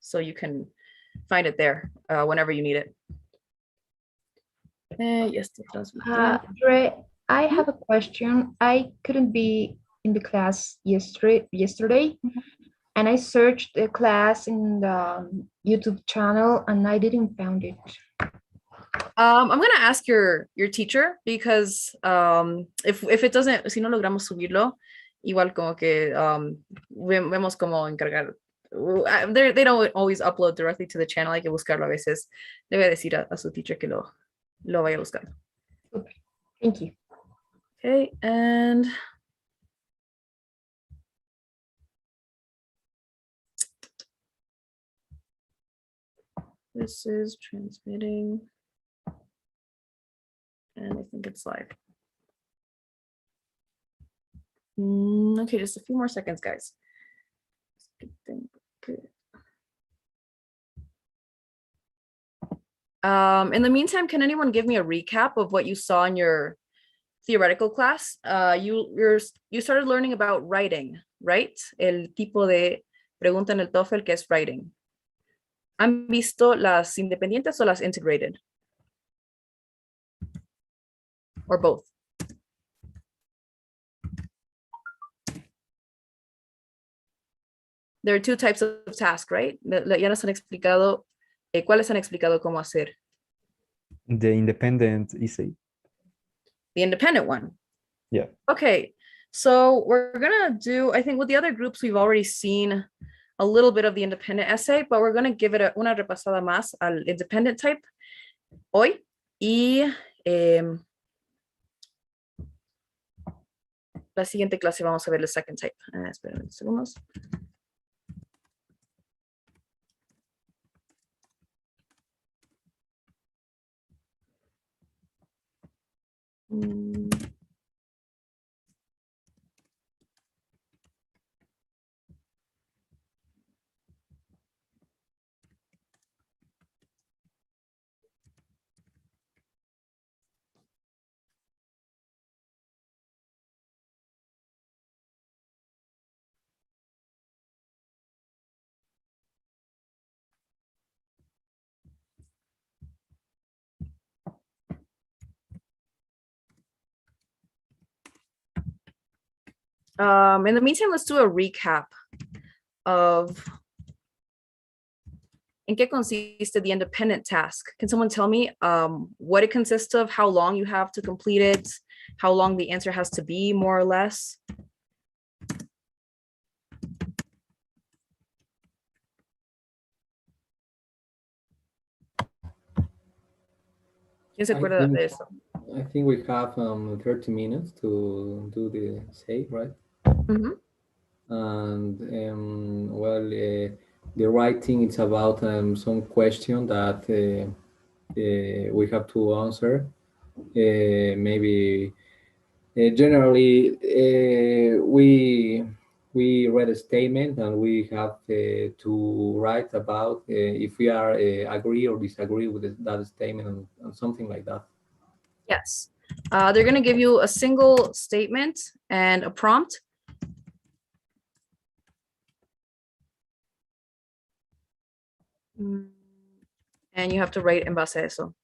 so you can find it there whenever you need it. Yes, Dre, I have a question. I couldn't be in the class yesterday, and I searched the class in the YouTube channel, and I didn't find it. I'm gonna ask your teacher because if it doesn't, si no logramos subirlo, igual como que vemos cómo encargar. They don't always upload directly to the channel, hay que buscarlo a veces. Le voy a decir a su teacher que lo vaya a buscar. Okay. Thank you. Okay, and this is transmitting. And I think it's live. Okay, just a few more seconds, guys. In the meantime, can anyone give me a recap of what you saw in your theoretical class? You started learning about writing, right? El tipo de pregunta en el TOEFL que es writing. ¿Han visto las independientes o las integrated? Or both? There are two types of tasks, right? Ya nos han explicado, ¿cuáles han explicado cómo hacer? The independent essay. The independent one. Yeah. Okay, so we're gonna do, I think with the other groups, we've already seen a little bit of the independent essay, but we're gonna give it una repasada más al independent type hoy. Y la siguiente clase vamos a ver el second type. Esperen unos segundos. In the meantime, let's do a recap of in qué consiste the independent task. Can someone tell me what it consists of, how long you have to complete it, how long the answer has to be, more or less? ¿Quién se acuerda de eso? I think we have 30 minutes to do the essay, right? And well, the writing is about some question that we have to answer. Maybe generally we read a statement and we have to write about if we are agree or disagree with that statement and something like that. Yes. They're going to give you a single statement and a prompt. And you have to write en base a eso.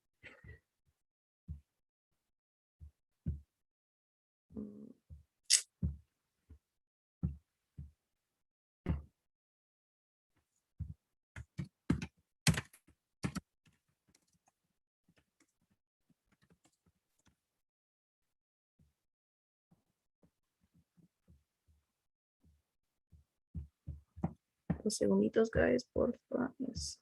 Dos segunditos, guys, porfa. Yes.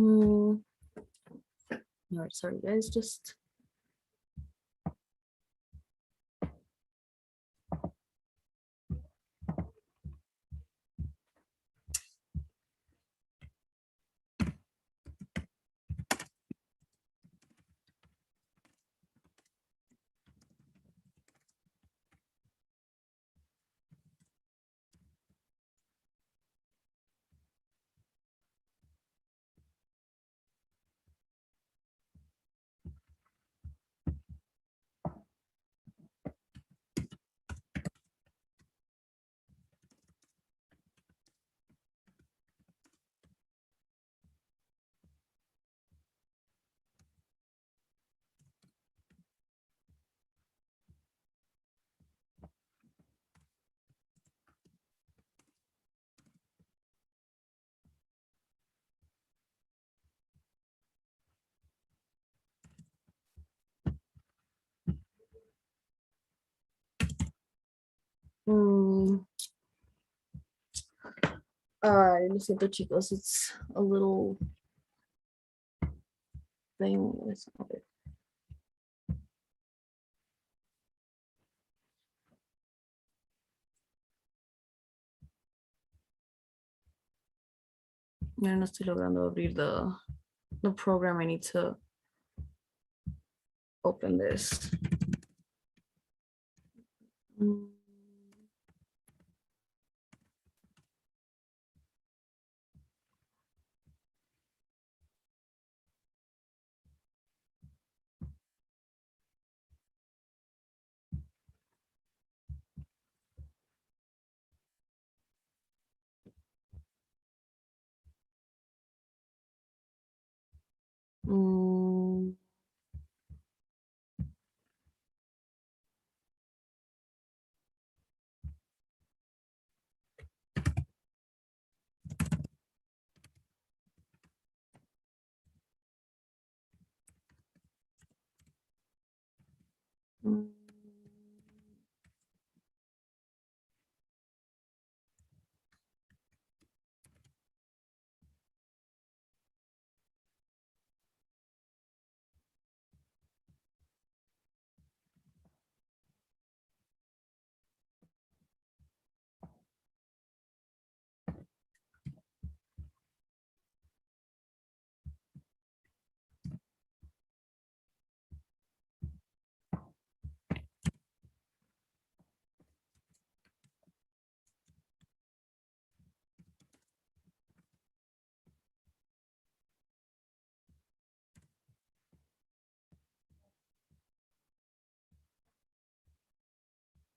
All right, sorry guys, just. Lo siento, chicos, it's a little thing. It's not it. Ya no estoy logrando abrir the program. I need to open this. Mm. Mm.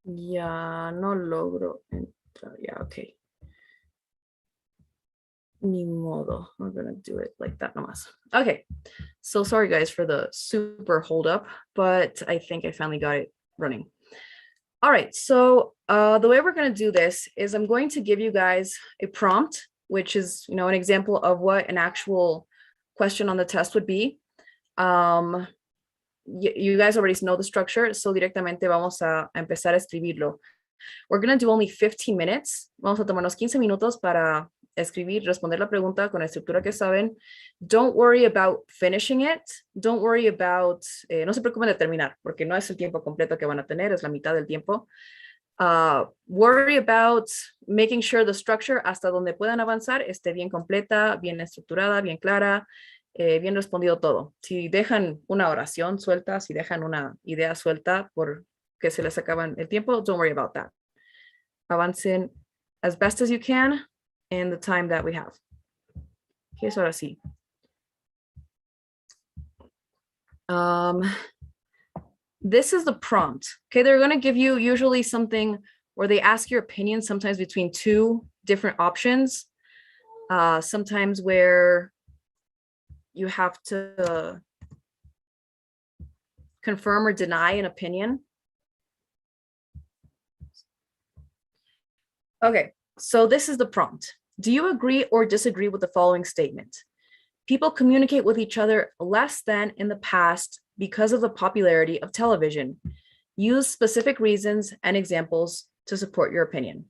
Ya no logro entrar. Yeah, okay. Ni modo. We're gonna do it like that nomás. Okay, so sorry guys for the super hold up, but I think I finally got it running. All right, so the way we're gonna do this is I'm going to give you guys a prompt, which is, you know, an example of what an actual question on the test would be. You guys already know the structure, so directamente vamos a empezar a escribirlo. We're going to do only 15 minutes. Vamos a tomarnos 15 minutos para escribir, responder la pregunta con la estructura que saben. Don't worry about finishing it. Don't worry about, no se preocupen de terminar, porque no es el tiempo completo que van a tener, es la mitad del tiempo. Worry about making sure the structure hasta donde puedan avanzar esté bien completa, bien estructurada, bien clara, bien respondido todo. Si dejan una oración suelta, si dejan una idea suelta por que se les acaban el tiempo, don't worry about that. Avancen as best as you can in the time that we have. Okay, so ahora sí. This is the prompt. Okay, they're going to give you usually something where they ask your opinion, sometimes between two different options, sometimes where you have to confirm or deny an opinion. Okay, so this is the prompt. Do you agree or disagree with the following statement? People communicate with each other less than in the past because of the popularity of television. Use specific reasons and examples to support your opinion.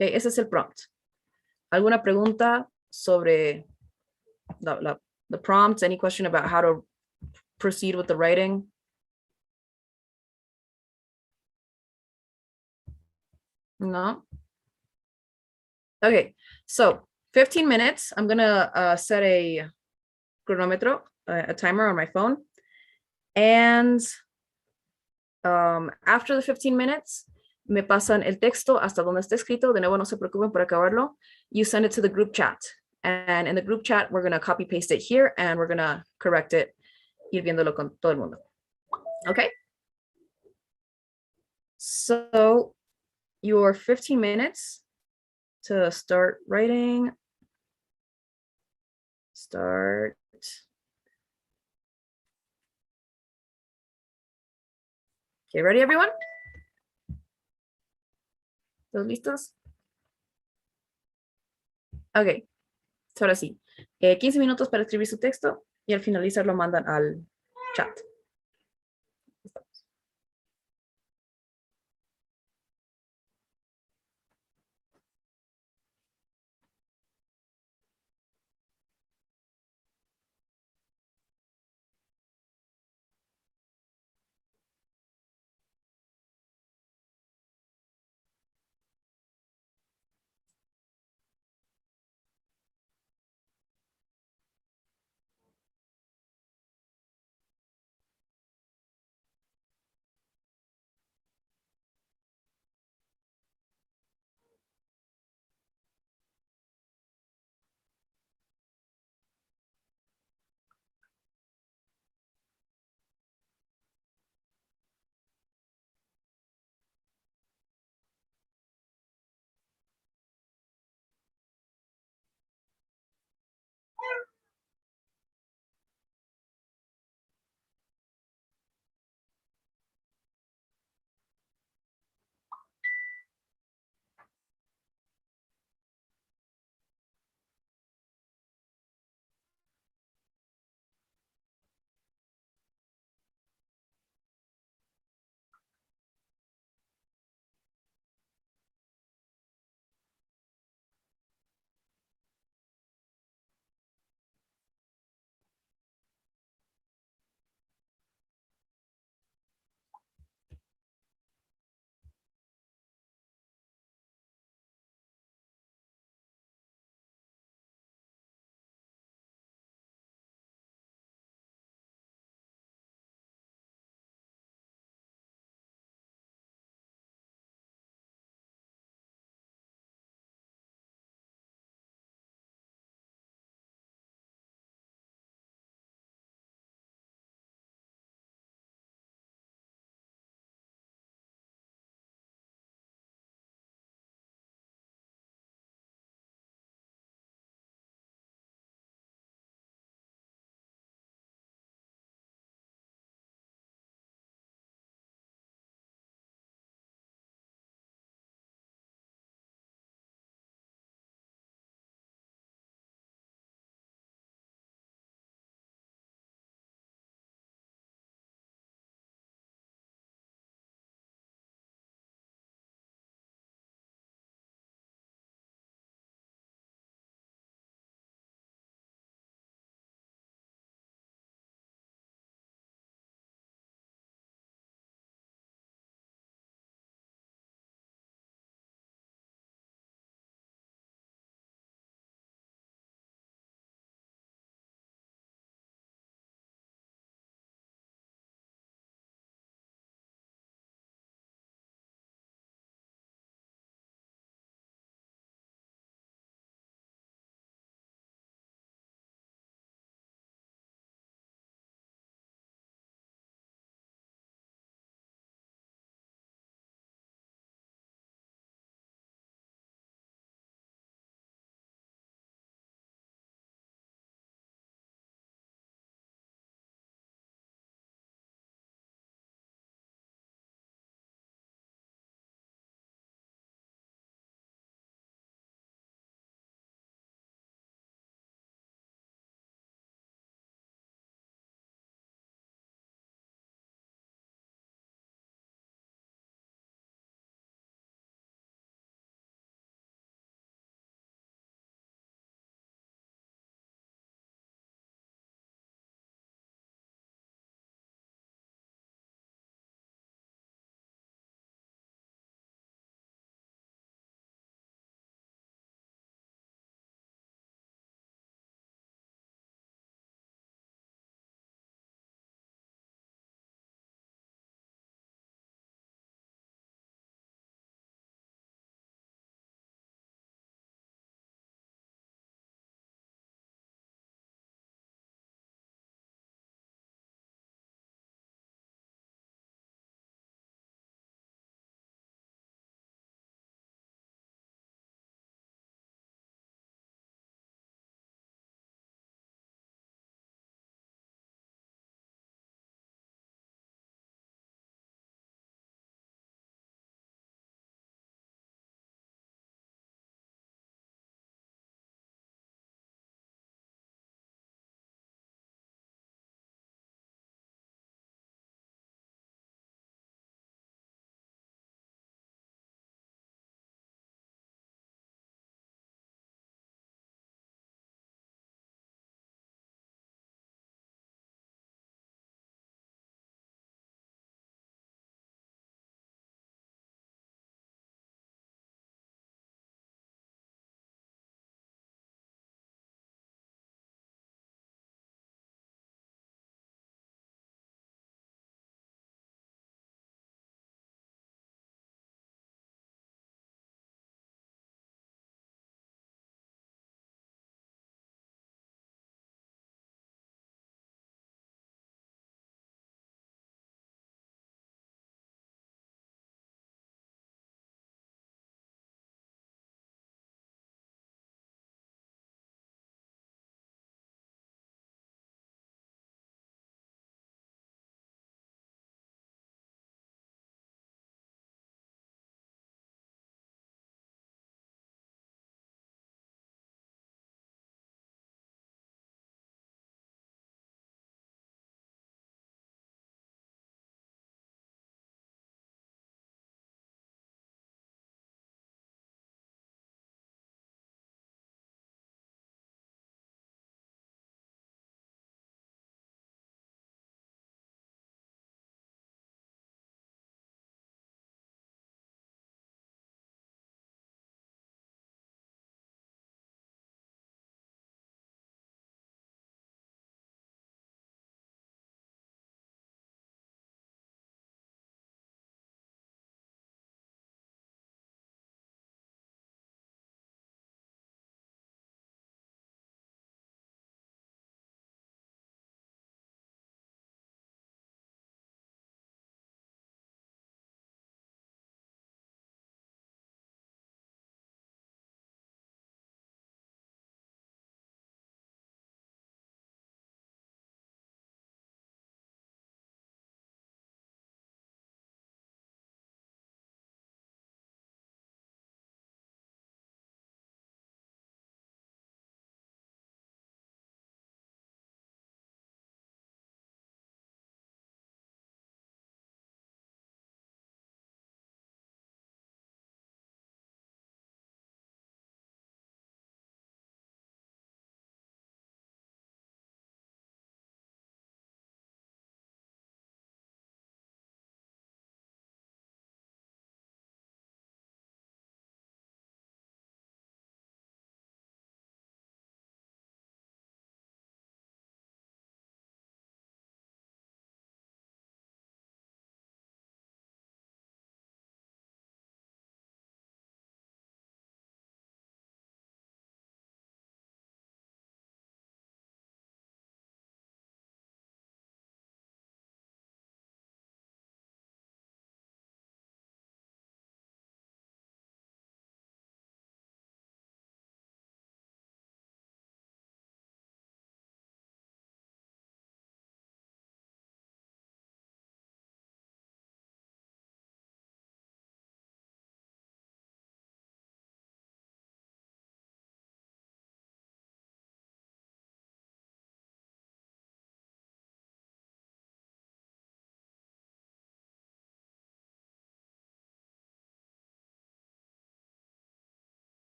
Okay, ese es el prompt. ¿Alguna pregunta sobre the prompts? Any question about how to proceed with the writing? No? Okay, so 15 minutes. I'm gonna set a cronómetro, a timer on my phone. And after the 15 minutes, me pasan el texto hasta donde está escrito. De nuevo, no se preocupen por acabarlo. You send it to the group chat. And in the group chat, we're gonna copy paste it here and we're gonna correct it, ir viéndolo con todo el mundo. Okay? So your 15 minutes to start writing. Start. Okay, ready everyone? ¿Todos listos? Ok, ahora sí. 15 minutos para escribir su texto y al finalizar lo mandan al chat.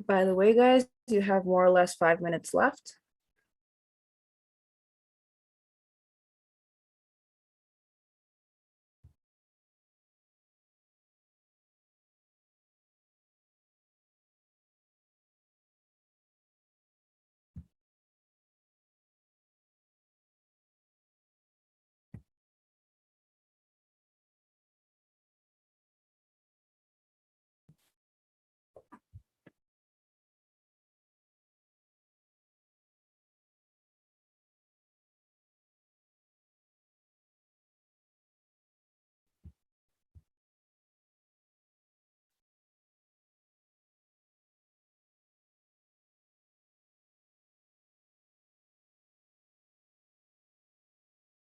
By the way, guys, you have more or less 5 minutes left.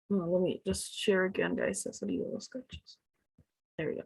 Let me just share again, guys. Ha salido los cachos. There we go.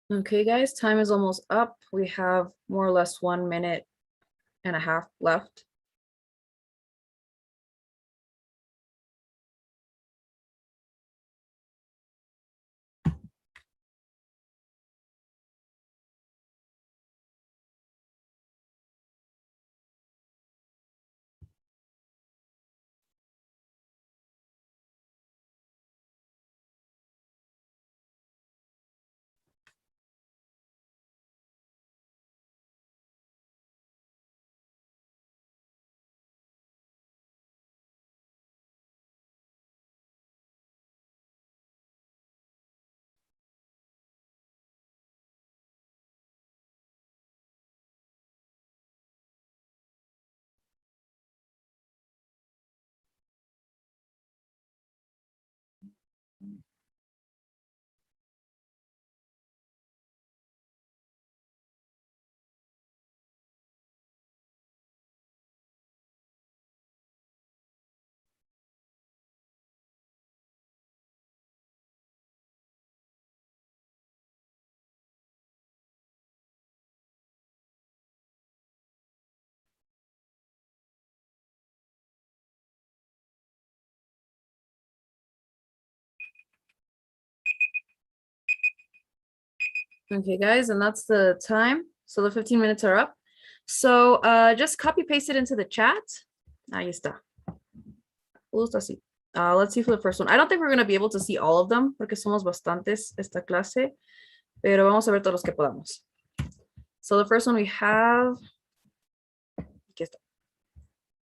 Okay, guys, time is almost up. We have more or less 1 minute and a half left. Okay, guys, and that's the time. So the 15 minutes are up. So just copy paste it into the chat. Ahí está. Justo así. Let's see for the first one. I don't think we're going to be able to see all of them porque somos bastantes esta clase, pero vamos a ver todos los que podamos. So the first one we have. Aquí está.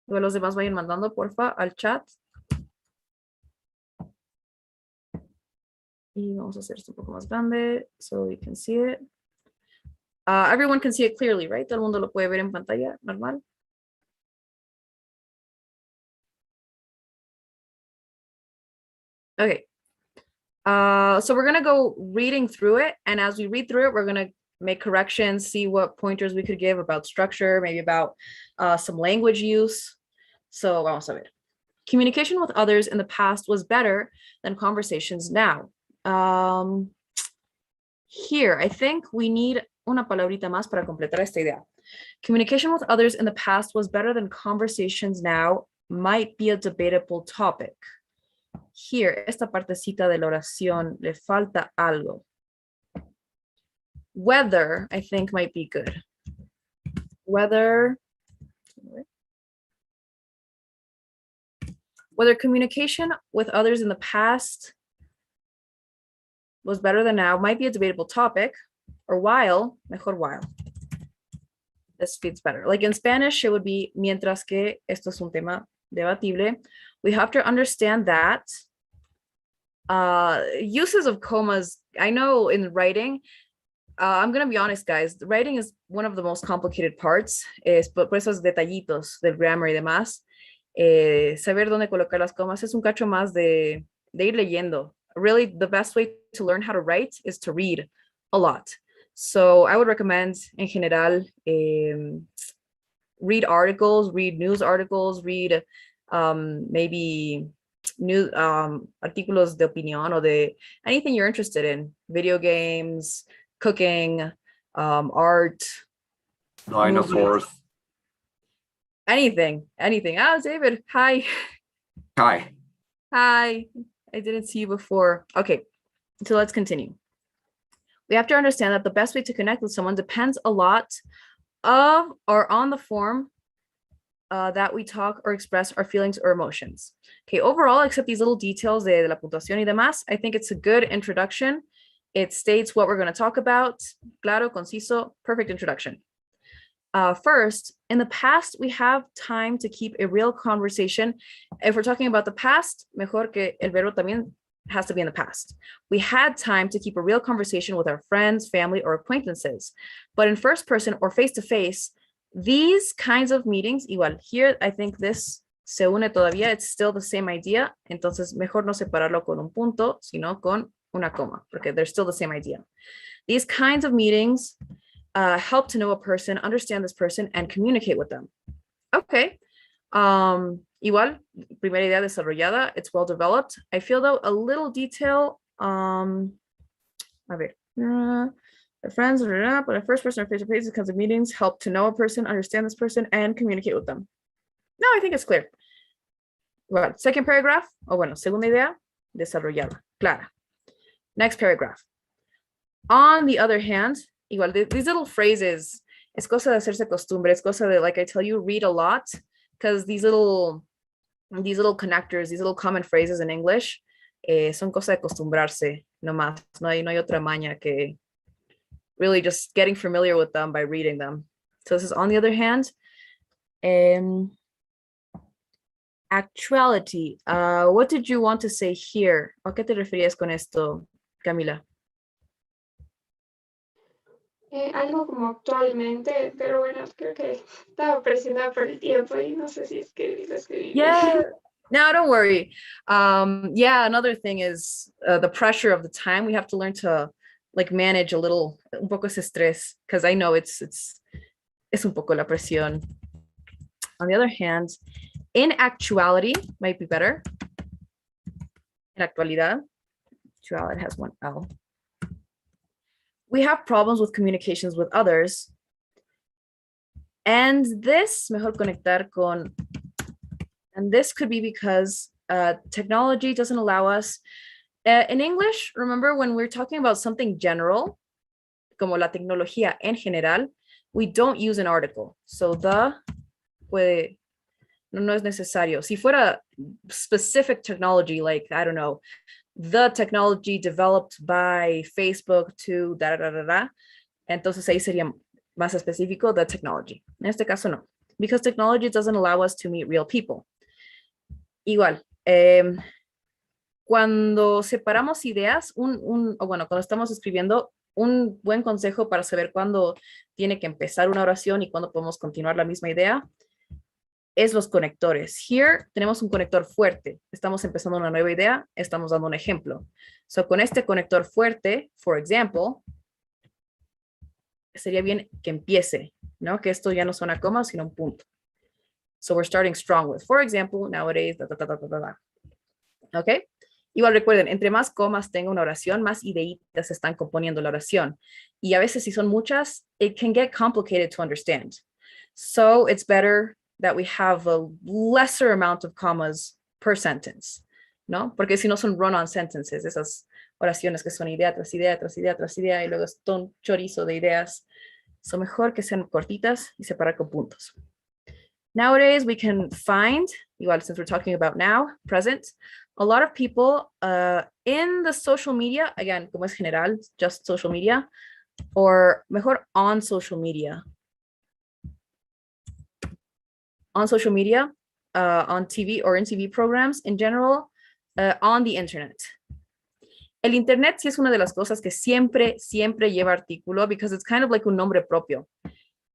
Luego los demás vayan mandando, porfa, al chat. Y vamos a hacer esto un poco más grande so we can see it. Everyone can see it clearly, right? Todo el mundo lo puede ver en pantalla, normal. Okay. So we're gonna go reading through it, and as we read through it, we're gonna make corrections, see what pointers we could give about structure, maybe about some language use. So vamos a ver. Communication with others in the past was better than conversations now. Here, I think we need una palabrita más para completar esta idea. Communication with others in the past was better than conversations now might be a debatable topic. Here, esta partecita de la oración le falta algo. Whether, I think, might be good. Whether communication with others in the past was better than now might be a debatable topic, or while, mejor while. This fits better. Like in Spanish, it would be mientras que esto es un tema debatible. We have to understand that uses of comas, I know in writing, I'm going to be honest, guys, writing is one of the most complicated parts, por esos detallitos del grammar y demás. Saber dónde colocar las comas es un cacho más de ir leyendo. Really, the best way to learn how to write is to read a lot. So I would recommend, en general, read articles, read news articles, read maybe new artículos de opinión or de anything you're interested in, video games, cooking, art, Dinosaurs. anything. David, hi. Hi. Hi, I didn't see you before. Okay, so let's continue. We have to understand that the best way to connect with someone depends a lot of or on the form that we talk or express our feelings or emotions. Okay, overall, except these little details de la puntuación y demás, I think it's a good introduction. It states what we're going to talk about. Claro, conciso, perfect introduction. First, in the past, we have time to keep a real conversation. If we're talking about the past, mejor que el verbo también has to be in the past. We had time to keep a real conversation with our friends, family, or acquaintances. But in first person or face-to-face, these kinds of meetings, igual, here, I think this se une todavía, it's still the same idea. Entonces, mejor no separarlo con un punto, sino con una coma, porque they're still the same idea. These kinds of meetings help to know a person, understand this person, and communicate with them. Okay. Igual, primera idea desarrollada, it's well developed. I feel though a little detail, a ver, friends, but a first person or face-to-face, these kinds of meetings help to know a person, understand this person, and communicate with them. No, I think it's clear. Well, second paragraph, segunda idea, desarrollada, clara. Next paragraph. On the other hand, igual, these little phrases, es cosa de hacerse costumbre, es cosa de, like I tell you, read a lot, because these little connectors, these little common phrases in English, son cosa de acostumbrarse, no más. No hay otra maña que really just getting familiar with them by reading them. So this is on the other hand. Actuality. What did you want to say here? ¿A qué te referías con esto, Camila? Algo como actualmente, pero bueno, creo que estaba presionada por el tiempo y no sé si lo escribí. Yeah, no, don't worry. Yeah, another thing is the pressure of the time. We have to learn to like manage a little, un poco ese estrés, because I know it's un poco la presión. On the other hand, in actuality might be better. In actualidad, actualidad has one L. We have problems with communications with others. And this, mejor conectar con, and this could be because technology doesn't allow us. In English, remember when we're talking about something general, como la tecnología en general, we don't use an article. So the puede, no es necesario. Si fuera specific technology, like, I don't know, the technology developed by Facebook to entonces ahí sería más específico, the technology. En este caso no, because technology doesn't allow us to meet real people. Igual, cuando separamos ideas, o bueno, cuando estamos escribiendo, un buen consejo para saber cuándo tiene que empezar una oración y cuándo podemos continuar la misma idea es los conectores. Here tenemos un conector fuerte. Estamos empezando una nueva idea, estamos dando un ejemplo. So, con este conector fuerte, for example, sería bien que empiece, ¿no? Que esto ya no suena coma, sino un punto. So we're starting strong with, for example, nowadays, da, da, da, da, da, da. ¿Ok? Igual recuerden, entre más comas tenga una oración, más ideitas están componiendo la oración. Y a veces si son muchas, it can get complicated to understand. So it's better that we have a lesser amount of commas per sentence, ¿no? Porque si no son run-on sentences, esas oraciones que son idea tras idea, tras idea, tras idea, y luego es todo un chorizo de ideas. Son mejor que sean cortitas y separar con puntos. Nowadays, we can find, igual since we're talking about now, present, a lot of people in the social media, again, como es general, just social media, or mejor on social media. On social media, on TV or in TV programs, in general, on the internet. El internet sí es una de las cosas que siempre lleva artículo because it's kind of like un nombre propio.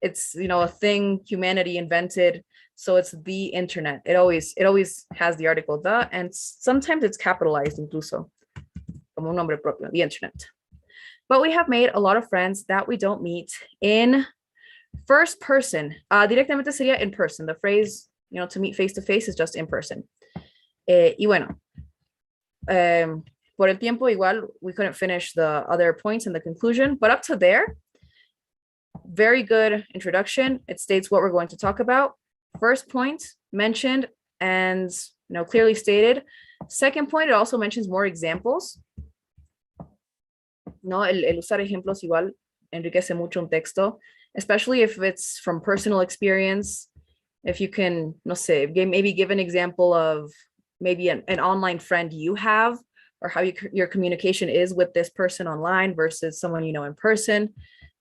It's, you know, a thing humanity invented, so it's the internet. It always has the article the, and sometimes it's capitalized incluso como un nombre propio, the internet. But we have made a lot of friends that we don't meet in first person. Directamente sería in person. The phrase, you know, to meet face to face is just in person. Y bueno, por el tiempo igual we couldn't finish the other points in the conclusion, but up to there, very good introduction. It states what we're going to talk about. First point mentioned and, you know, clearly stated. Second point, it also mentions more examples. No, el usar ejemplos igual enriquece mucho un texto, especially if it's from personal experience. If you can, no sé, maybe give an example of maybe an online friend you have, or how your communication is with this person online versus someone you know in person.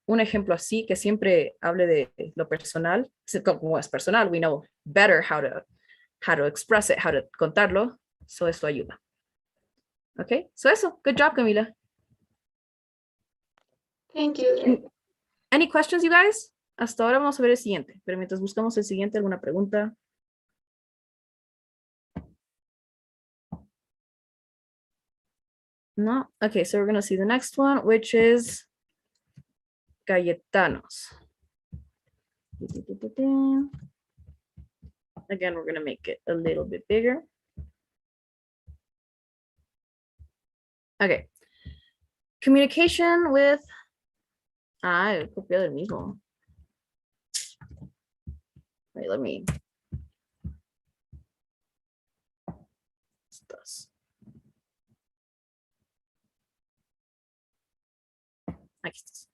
Un ejemplo así que siempre hable de lo personal, como es personal, we know better how to express it, how to contarlo, so esto ayuda. Okay, so eso, good job, Camila. Thank you. Any questions, you guys? Hasta ahora vamos a ver el siguiente, pero mientras buscamos el siguiente, ¿alguna pregunta? No? Okay, so we're going to see the next one, which is Cayetanos. Again, we're going to make it a little bit bigger. Okay. Communication with... copié del mismo. Wait, let me... Aquí estás.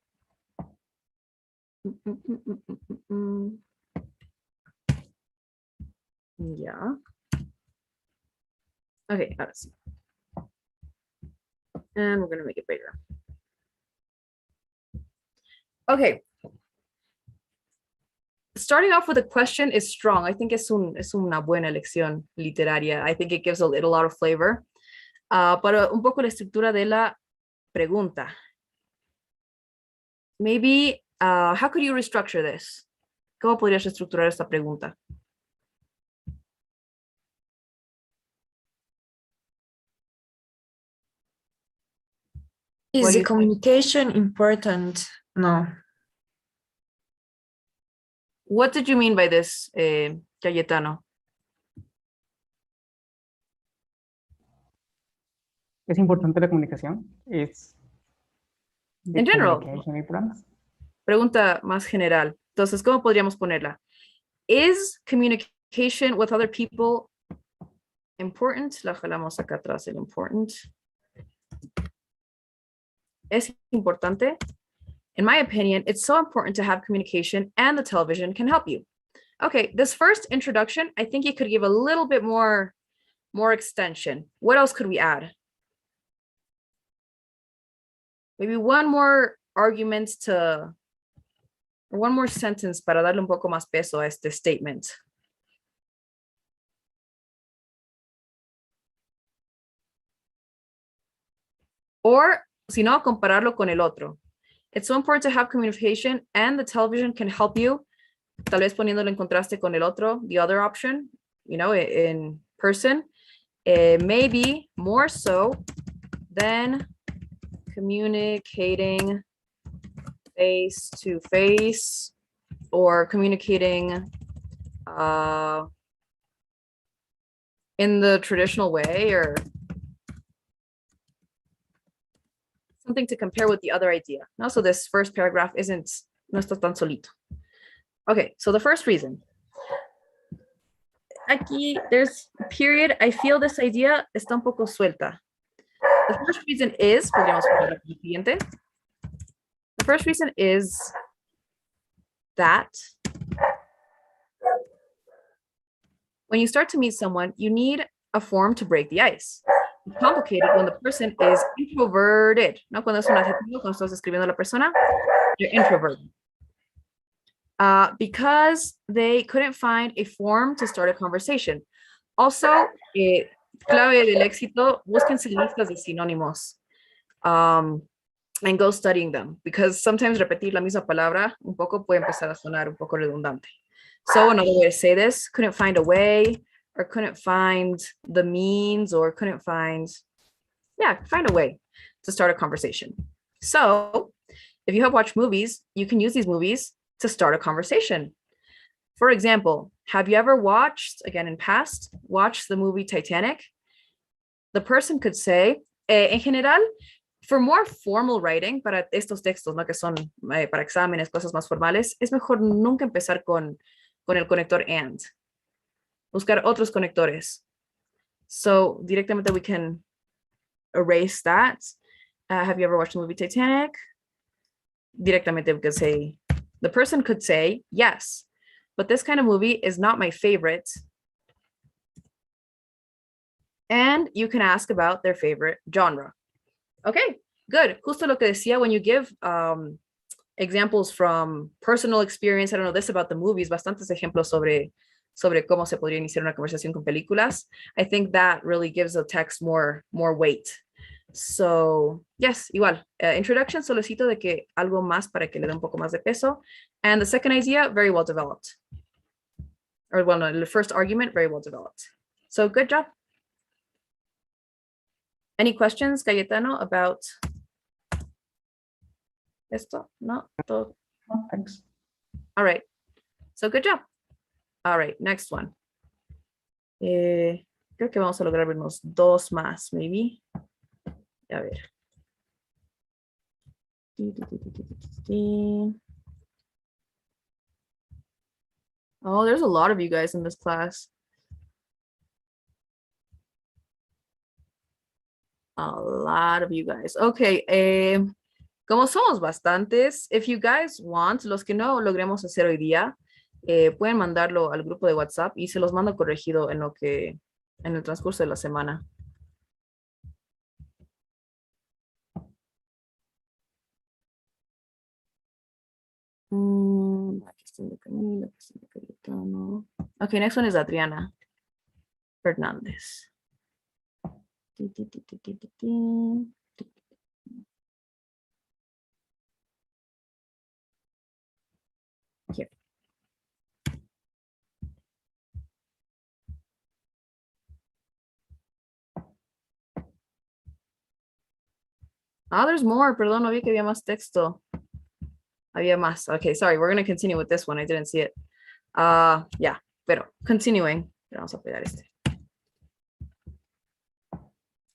Ya. Okay, ahora sí. And we're going to make it bigger. Okay. Starting off with a question is strong. I think es una buena lección literaria. I think it gives a lot of flavor. Pero un poco la estructura de la pregunta. Maybe, how could you restructure this? ¿Cómo podrías reestructurar esta pregunta? Is the communication important? No. What did you mean by this, Cayetano? ¿Es importante la comunicación? In general. Pregunta más general. Entonces, ¿cómo podríamos ponerla? Is communication with other people important? La jalamos acá atrás, el important. Es importante. In my opinion, it's so important to have communication, and the television can help you. Okay, this first introduction, I think you could give a little bit more extension. What else could we add? Maybe one more argument or one more sentence para darle un poco más peso a este statement. or, si no, compararlo con el otro. It's so important to have communication, and the television can help you, tal vez poniéndolo en contraste con el otro, the other option, you know, in person, maybe more so than communicating face to face or communicating in the traditional way, or something to compare with the other idea. No, so this first paragraph no está tan solito. Okay, so the first reason. Aquí there's a period. I feel this idea está un poco suelta. The first reason is, podríamos poner aquí el siguiente. The first reason is that when you start to meet someone, you need a form to break the ice. It's complicated when the person is introverted. No, cuando es un adjetivo, cuando estás escribiendo a la persona, you're introverted. Because they couldn't find a form to start a conversation. Also, clave del éxito, búsquense listas de sinónimos and go studying them, because sometimes repetir la misma palabra un poco puede empezar a sonar un poco redundante. So another way to say this, couldn't find a way, or couldn't find the means, or couldn't find a way to start a conversation. So if you have watched movies, you can use these movies to start a conversation. For example, have you ever watched the movie Titanic? The person could say, en general, for more formal writing, para estos textos, ¿no? Que son para exámenes, cosas más formales, es mejor nunca empezar con el conector and. Buscar otros conectores. So directamente we can erase that. Have you ever watched the movie Titanic? Directamente we could say, the person could say, yes, but this kind of movie is not my favorite. And you can ask about their favorite genre. Okay, good. Justo lo que decía, when you give examples from personal experience, I don't know this about the movies, bastantes ejemplos sobre cómo se podría iniciar una conversación con películas. I think that really gives a text more weight. So, yes, igual. Introduction, solicito de que algo más para que le dé un poco más de peso. And the second idea, very well developed. Or, well, no, the first argument, very well developed. So, good job. Any questions, Cayetano, about esto? No? Todo. Thanks. All right. So, good job. All right, next one. Creo que vamos a lograr unos dos más, maybe. A ver. Oh, there's a lot of you guys in this class. A lot of you guys. Okay. Como somos bastantes, if you guys want, los que no logremos hacer hoy día, pueden mandarlo al grupo de WhatsApp y se los mando corregido en el transcurso de la semana. Okay, next one is Adriana Fernandez. Here. Oh, there's more. Perdón, no vi que había más texto. Había más. Okay, sorry. We're going to continue with this one. I didn't see it. Yeah, pero continuing. Vamos a pegar este.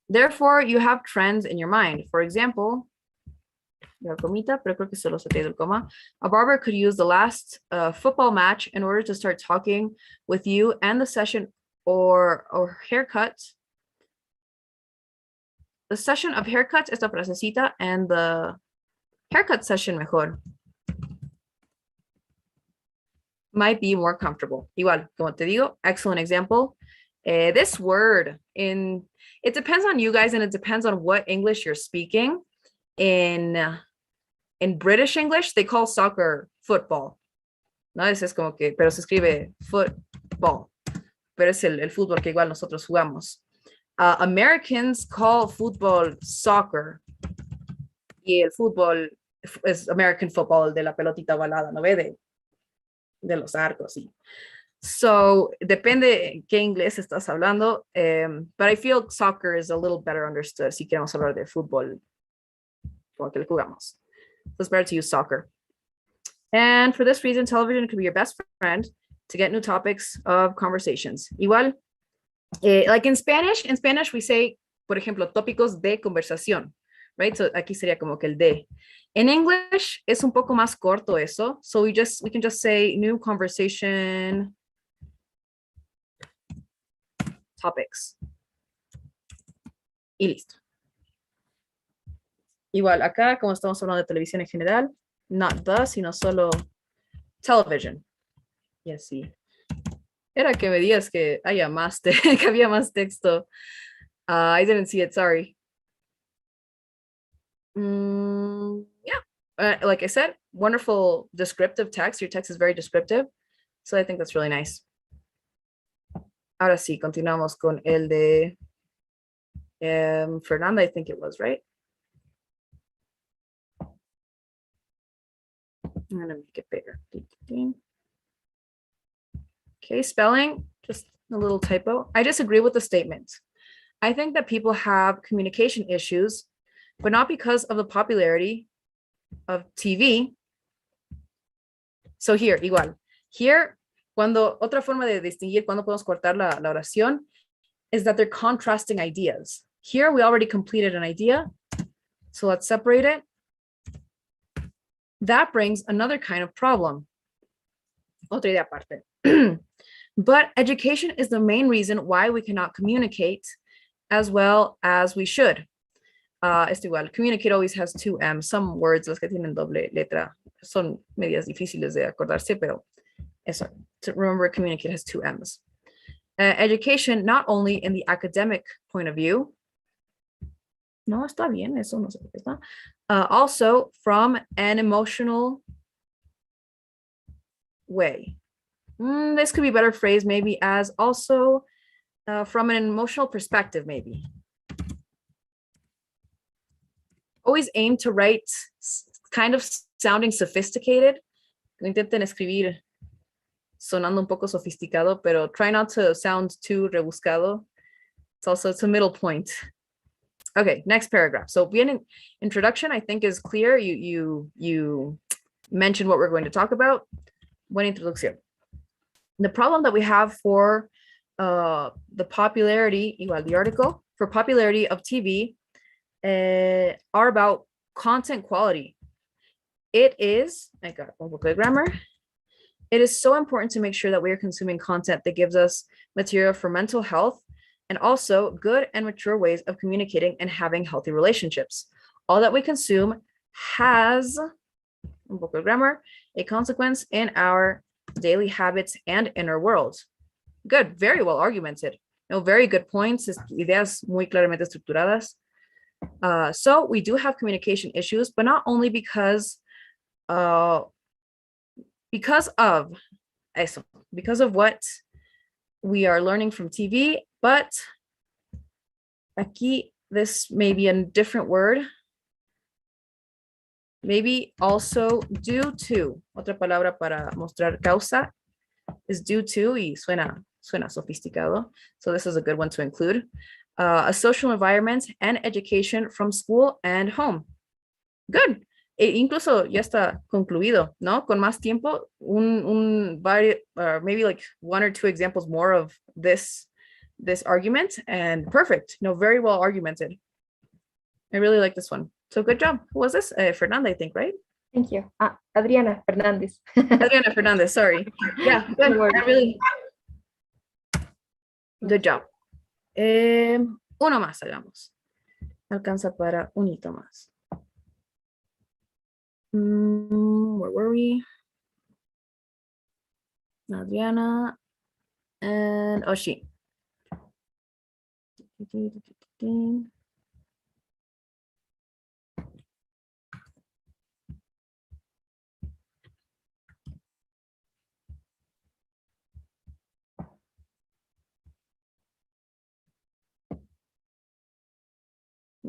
Therefore, you have trends in your mind. For example, comita, pero creo que solo se te dio el coma. A barber could use the last football match in order to start talking with you and the session or haircut. The session of haircuts, esta frasecita, and the haircut session mejor. Might be more comfortable. Igual, como te digo, excellent example. This word, it depends on you guys and it depends on what English you're speaking. In British English, they call soccer football. No, es como que, pero se escribe football. Pero es el fútbol que igual nosotros jugamos. Americans call football soccer. Y el fútbol es American football, de la pelotita ovalada, ¿no ve? De los arcos. Y so, depende qué inglés estás hablando, but I feel soccer is a little better understood si queremos hablar de fútbol, como que le jugamos. So it's better to use soccer. And for this reason, television could be your best friend to get new topics of conversations. Igual, like in Spanish we say, por ejemplo, tópicos de conversación, right? So aquí sería como que el de. In English, es un poco más corto eso. So we can just say new conversation topics. Y listo. Igual acá, como estamos hablando de televisión en general, not the, sino solo television. Y así. Era que me digas que haya más, que había más texto. I didn't see it, sorry. Yeah, like I said, wonderful descriptive text. Your text is very descriptive. So I think that's really nice. Ahora sí, continuamos con el de Fernanda, I think it was, right? I'm gonna make it bigger. Okay, spelling, just a little typo. I disagree with the statement. I think that people have communication issues, but not because of the popularity of TV. So here, igual. Here, cuando otra forma de distinguir cuando podemos cortar la oración is that they're contrasting ideas. Here, we already completed an idea. So let's separate it. That brings another kind of problem. Otra idea aparte. But education is the main reason why we cannot communicate as well as we should. Esto igual, communicate always has two M's. Some words, los que tienen doble letra, son medias difíciles de acordarse, pero eso, to remember, communicate has two M's. Education, not only in the academic point of view, no, está bien, eso no sé por qué está. Also from an emotional way. This could be better phrased maybe as also from an emotional perspective, maybe. Always aim to write kind of sounding sophisticated. Intenten escribir sonando un poco sofisticado, pero try not to sound too rebuscado. It's a middle point. Okay, next paragraph. So bien, introduction, I think, is clear. You mentioned what we're going to talk about. Buena introducción. The problem that we have for the popularity, igual the article, for popularity of TV are about content quality. It is, I got one book of grammar. It is so important to make sure that we are consuming content that gives us material for mental health and also good and mature ways of communicating and having healthy relationships. All that we consume has, one book of grammar, a consequence in our daily habits and inner world. Good, very well argumented. No, very good points, ideas muy claramente estructuradas. So we do have communication issues, but not only because of what we are learning from TV, but aquí, this may be a different word. Maybe also due to, otra palabra para mostrar causa is due to, y suena sofisticado. So this is a good one to include. A social environment and education from school and home. Good. Incluso ya está concluido, ¿no? Con más tiempo, maybe like one or two examples more of this argument, and perfect. No, very well argumented. I really like this one. So good job. Who was this? Fernanda, I think, right? Thank you. Adriana Fernandez. Adriana Fernandez, sorry. Yeah, good. Really good job. Uno más hagamos. Alcanza para un hito más. Where were we? Adriana and Oshi.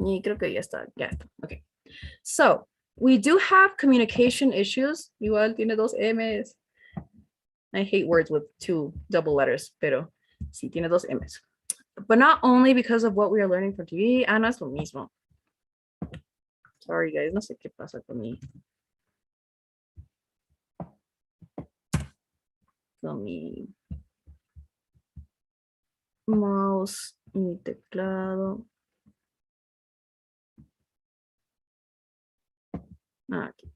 Y creo que ya está, ya está. Okay. So we do have communication issues. Igual tiene dos M's. I hate words with two double letters, pero sí tiene dos M's. But not only because of what we are learning from TV, no es lo mismo. Sorry guys, no sé qué pasa con mi mouse y mi teclado. Aquí.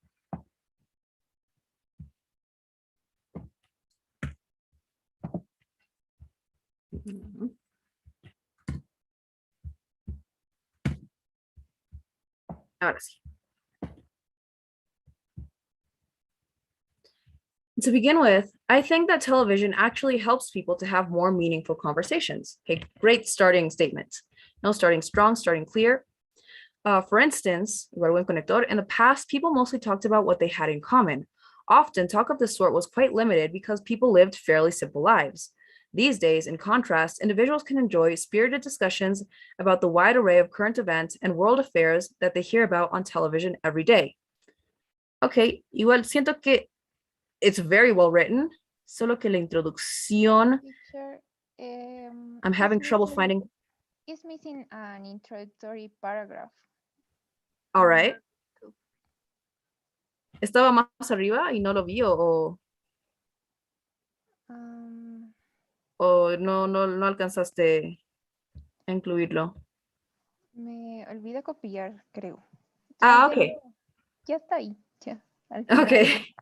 Ahora sí. To begin with, I think that television actually helps people to have more meaningful conversations. Okay, great starting statement. No, starting strong, starting clear. For instance, Buen Conector, in the past, people mostly talked about what they had in common. Often, talk of this sort was quite limited because people lived fairly simple lives. These days, in contrast, individuals can enjoy spirited discussions about the wide array of current events and world affairs that they hear about on television every day. Okay, igual siento que it's very well written, solo que la introducción, Teacher, I'm having it's trouble missing- finding. It's missing an introductory paragraph. All right. Estaba más arriba y no lo vi Um, o no alcanzaste a incluirlo. Me olvidé copiar, creo. Ah, Ya okay. Ya está ahí. Ya, al final. Okay.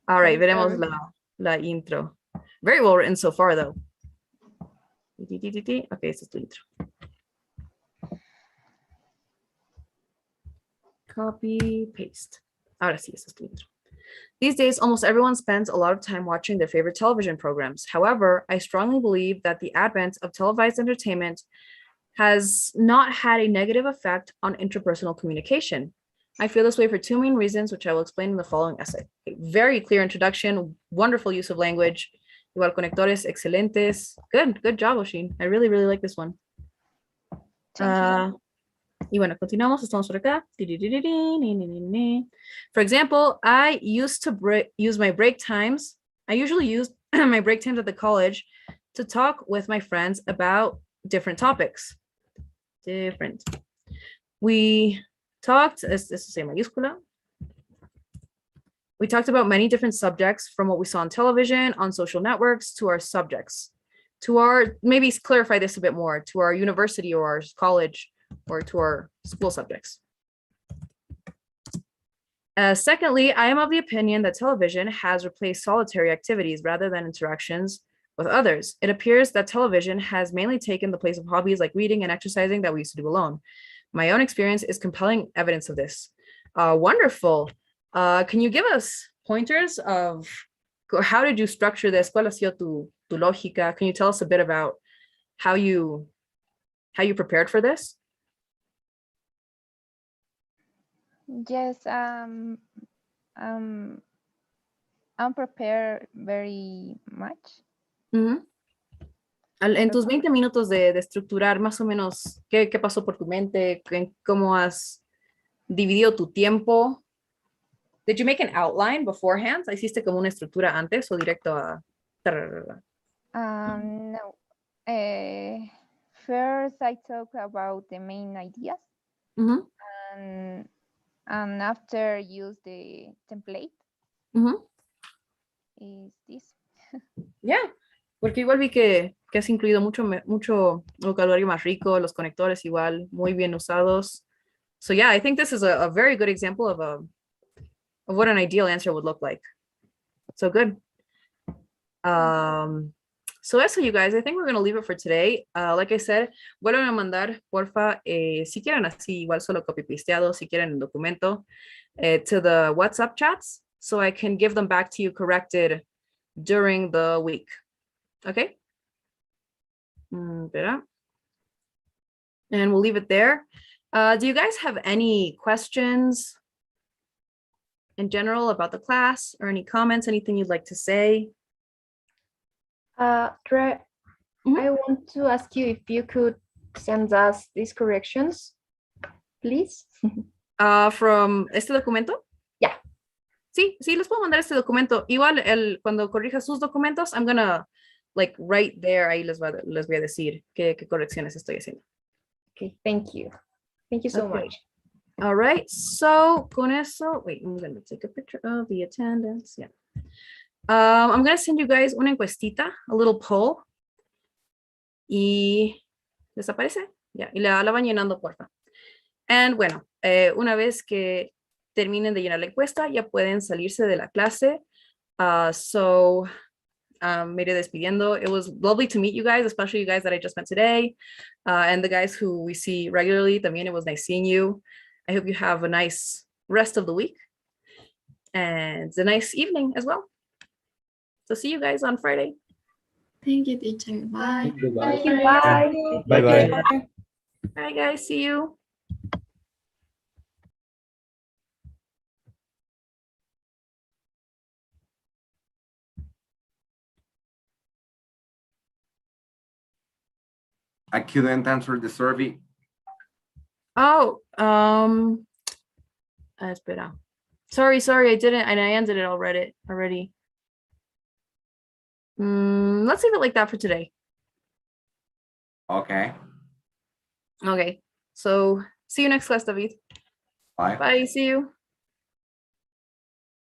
All right, Sorry, veremos sorry. la intro. Very well written so far, though. Okay, esta es tu intro. Copy, paste. Ahora sí, esta es tu intro. These days, almost everyone spends a lot of time watching their favorite television programs. However, I strongly believe that the advent of televised entertainment has not had a negative effect on interpersonal communication. I feel this way for two main reasons, which I will explain in the following essay. Okay, very clear introduction, wonderful use of language. Igual conectores excelentes. Good job, Oshin. I really like this one. Thank you. Y bueno, continuamos, estamos por acá. For example, I used to use my break times. I usually use my break times at the college to talk with my friends about different topics. We talked, esto se mayúscula. We talked about many different subjects, from what we saw on television, on social networks, to our subjects, to our, maybe clarify this a bit more, to our university or our college or to our school subjects. Secondly, I am of the opinion that television has replaced solitary activities rather than interactions with others. It appears that television has mainly taken the place of hobbies like reading and exercising that we used to do alone. My own experience is compelling evidence of this. Wonderful. Can you give us pointers of how did you structure this? ¿Cuál ha sido tu lógica? Can you tell us a bit about how you prepared for this? Yes, I'm prepared very much. En tus 20 minutos de estructurar más o menos qué pasó por tu mente, cómo has dividido tu tiempo. Did you make an outline beforehand? ¿Hiciste como una estructura antes o directo a...? No. First, I talk about the main ideas, and after use the template. Is this? Yeah, porque igual vi que has incluido mucho vocabulario más rico, los conectores igual, muy bien usados. So yeah, I think this is a very good example of what an ideal answer would look like. So good. So eso, you guys, I think we're going to leave it for today. Like I said, vuelvan a mandar, porfa, si quieren así, igual solo copy pasteado, si quieren el documento, to the WhatsApp chats, so I can give them back to you corrected during the week. Okay? And we'll leave it there. Do you guys have any questions in general about the class, or any comments, anything you'd like to say? Dre, I want to ask you if you could send us these corrections please? From este documento. Yeah. Sí, les puedo mandar este documento. Igual, cuando corrija sus documentos, I'm gonna, like, right there, ahí les voy a decir qué correcciones estoy haciendo. Okay, thank you. Thank you so Okay. much. All right, so con eso, wait, I'm gonna take a picture of the attendance. Yeah. I'm gonna send you guys una encuestita, a little poll. Y desaparece. Ya, y la van llenando, porfa. And bueno, una vez que terminen de llenar la encuesta, ya pueden salirse de la clase. So, me iré despidiendo. It was lovely to meet you guys, especially you guys that I just met today. And the guys who we see regularly, también it was nice seeing you. I hope you have a nice rest of the week. And a nice evening as well. So see you guys on Friday. Thank you, teacher. Bye. Goodbye. Thank you. Bye. Bye-bye. Bye guys, see you. I couldn't answer the survey. Oh, espera. Sorry, I didn't, and I ended it already. Let's leave it like that for today. Okay. Okay, so see you next class, David. Bye. Bye, see you.